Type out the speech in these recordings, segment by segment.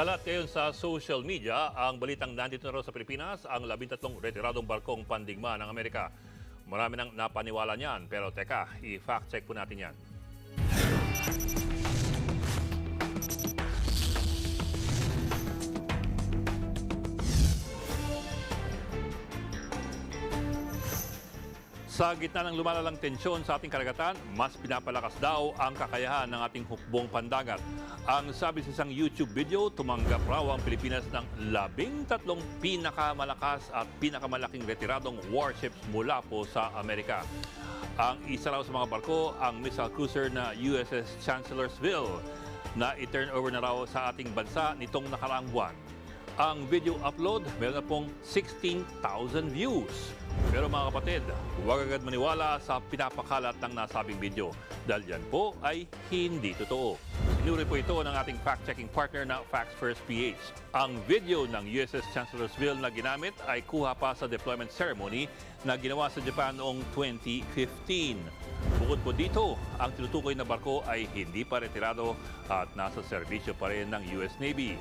Kalat ngayon sa social media ang balitang nandito na raw sa Pilipinas ang 13 retiradong barkong pandigma ng Amerika. Marami nang napaniwala niyan pero teka, i-fact check po natin yan. Sa gitna ng lumalalang tensyon sa ating karagatan, mas pinapalakas daw ang kakayahan ng ating hukbong pandagat. Ang sabi sa isang YouTube video, tumanggap raw ang Pilipinas ng 13 pinakamalakas at pinakamalaking retiradong warships mula po sa Amerika. Ang isa raw sa mga barko, ang missile cruiser na USS Chancellorsville, na i-turn over na raw sa ating bansa nitong nakaraang buwan. Ang video upload, meron na pong 16,000 views. Pero mga kapatid, huwag agad maniwala sa pinapakalat ng nasabing video dahil yan po ay hindi totoo. Sinuri po ito ng ating fact-checking partner na Facts First PH. Ang video ng USS Chancellorsville na ginamit ay kuha pa sa deployment ceremony na ginawa sa Japan noong 2015. Bukod po dito, ang tinutukoy na barko ay hindi pa retirado at nasa serbisyo pa rin ng US Navy.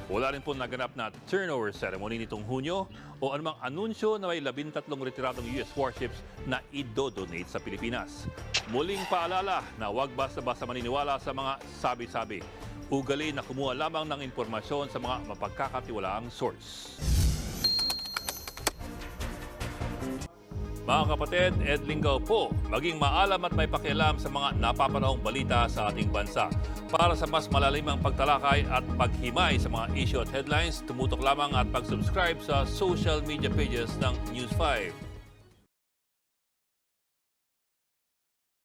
Wala rin po naganap na turnover ceremony nitong Hunyo o anumang anunsyo na may 13 retiradong US warships na idodonate sa Pilipinas. Muling paalala na huwag basta-basta maniniwala sa mga sabi-sabi. Ugali na kumuha lamang ng impormasyon sa mga mapagkakatiwalaang source. Mga kapatid, Ed Lingaw po, maging maalam at may pakialam sa mga napapanahong balita sa ating bansa. Para sa mas malalimang pagtalakay at paghimay sa mga issue at headlines, tumutok lamang at pag-subscribe sa social media pages ng News 5.